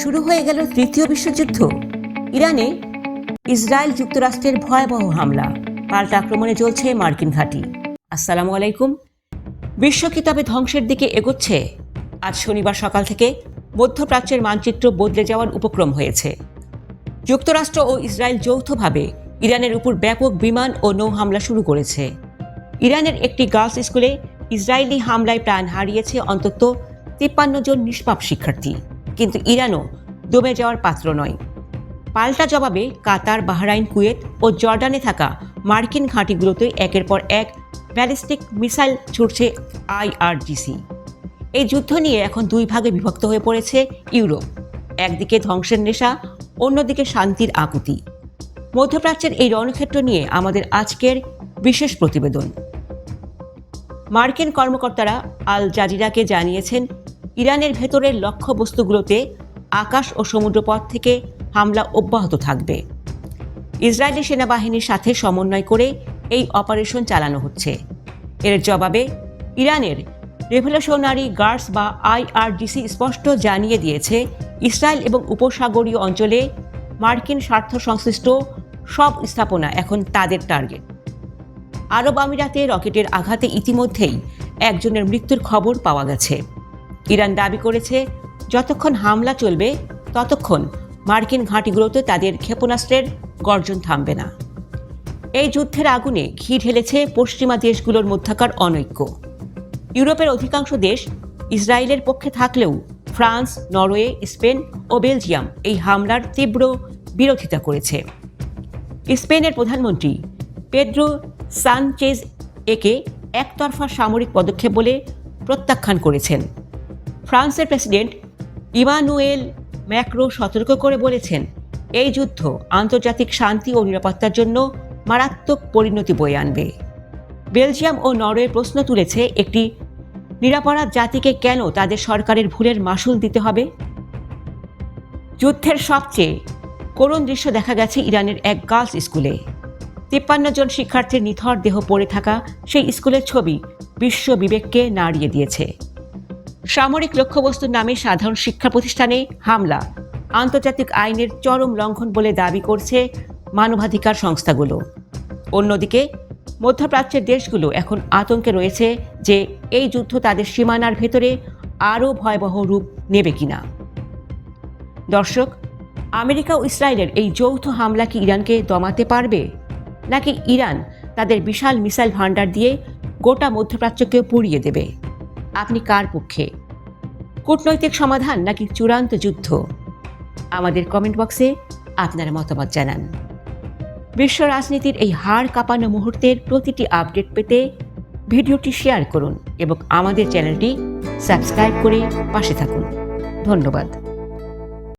শুরু হয়ে গেল তৃতীয় বিশ্বযুদ্ধ। ইরানে ইসরায়েল যুক্তরাষ্ট্রের ভয়াবহ হামলা, পাল্টা আক্রমণে জ্বলছে মার্কিন ঘাঁটি। আসসালামু আলাইকুম। বিশ্ব কি তবে ধ্বংসের দিকে এগোচ্ছে? আজ শনিবার সকাল থেকে মধ্যপ্রাচ্যের মানচিত্র বদলে যাওয়ার উপক্রম হয়েছে। যুক্তরাষ্ট্র ও ইসরায়েল যৌথভাবে ইরানের উপর ব্যাপক বিমান ও নৌ হামলা শুরু করেছে। ইরানের একটি গার্লস স্কুলে ইসরায়েলি হামলায় প্রাণ হারিয়েছে অন্তত 53 জন নিষ্পাপ শিক্ষার্থী। কিন্তু ইরানও দমে যাওয়ার পাত্র নয়। পাল্টা জবাবে কাতার, বাহরাইন, কুয়েত ও জর্ডানে থাকা মার্কিন ঘাঁটিগুলোতে একের পর এক ব্যালিস্টিক মিসাইল ছুড়ছে IRGC। এই যুদ্ধ নিয়ে এখন দুই ভাগে বিভক্ত হয়ে পড়েছে ইউরোপ। একদিকে ধ্বংসের নেশা, অন্যদিকে শান্তির আকুতি। মধ্যপ্রাচ্যের এই রণক্ষেত্র নিয়ে আমাদের আজকের বিশেষ প্রতিবেদন। মার্কিন কর্মকর্তারা আল জাজিরাকে জানিয়েছেন, ইরানের ভেতরের লক্ষ্যবস্তুগুলোতে আকাশ ও সমুদ্রপথ থেকে হামলা অব্যাহত থাকবে। ইসরায়েলি সেনাবাহিনীর সাথে সমন্বয় করে এই অপারেশন চালানো হচ্ছে। এর জবাবে ইরানের রেভলিউশনারি গার্ডস বা IRGC স্পষ্ট জানিয়ে দিয়েছে, ইসরায়েল এবং উপসাগরীয় অঞ্চলে মার্কিন স্বার্থ সংশ্লিষ্ট সব স্থাপনা এখন তাদের টার্গেট। আরব আমিরাতে রকেটের আঘাতে ইতিমধ্যেই একজনের মৃত্যুর খবর পাওয়া গেছে। ইরান দাবি করেছে, যতক্ষণ হামলা চলবে ততক্ষণ মার্কিন ঘাঁটিগুলোতে তাদের ক্ষেপণাস্ত্রের গর্জন থামবে না। এই যুদ্ধের আগুনে ঘি ঢেলেছে পশ্চিমা দেশগুলোর মধ্যকার অনৈক্য। ইউরোপের অধিকাংশ দেশ ইসরায়েলের পক্ষে থাকলেও ফ্রান্স, নরওয়ে, স্পেন ও বেলজিয়াম এই হামলার তীব্র বিরোধিতা করেছে। স্পেনের প্রধানমন্ত্রী পেদ্রো সানচেজ একে একতরফা সামরিক পদক্ষেপ বলে প্রত্যাখ্যান করেছেন। ফ্রান্সের প্রেসিডেন্ট ইমানুয়েল ম্যাক্রো সতর্ক করে বলেছেন, এই যুদ্ধ আন্তর্জাতিক শান্তি ও নিরাপত্তার জন্য মারাত্মক পরিণতি বয়ে আনবে। বেলজিয়াম ও নরওয়ে প্রশ্ন তুলেছে, একটি নিরপরাধ জাতিকে কেন তাদের সরকারের ভুলের মাসুল দিতে হবে? যুদ্ধের সবচেয়ে করুণ দৃশ্য দেখা গেছে ইরানের এক গার্লস স্কুলে। 53 জন শিক্ষার্থীর নিথর দেহ পড়ে থাকা সেই স্কুলের ছবি বিশ্ব বিবেককে নাড়িয়ে দিয়েছে। সামরিক লক্ষ্যবস্তুর নামে সাধারণ শিক্ষা প্রতিষ্ঠানে হামলা আন্তর্জাতিক আইনের চরম লঙ্ঘন বলে দাবি করছে মানবাধিকার সংস্থাগুলো। অন্যদিকে মধ্যপ্রাচ্যের দেশগুলো এখন আতঙ্কে রয়েছে যে এই যুদ্ধ তাদের সীমানার ভেতরে আরও ভয়াবহ রূপ নেবে কিনা। দর্শক, আমেরিকা ও ইসরায়েলের এই যৌথ হামলা কি ইরানকে দমাতে পারবে, নাকি ইরান তাদের বিশাল মিসাইল ভান্ডার দিয়ে গোটা মধ্যপ্রাচ্যকে পুড়িয়ে দেবে? আপনি কার পক্ষে? কূটনৈতিক সমাধান নাকি চূড়ান্ত যুদ্ধ? আমাদের কমেন্ট বক্সে আপনার মতামত জানান। বিশ্ব রাজনীতির এই হাড় কাঁপানো মুহূর্তের প্রতিটি আপডেট পেতে ভিডিওটি শেয়ার করুন এবং আমাদের চ্যানেলটি সাবস্ক্রাইব করে পাশে থাকুন। ধন্যবাদ।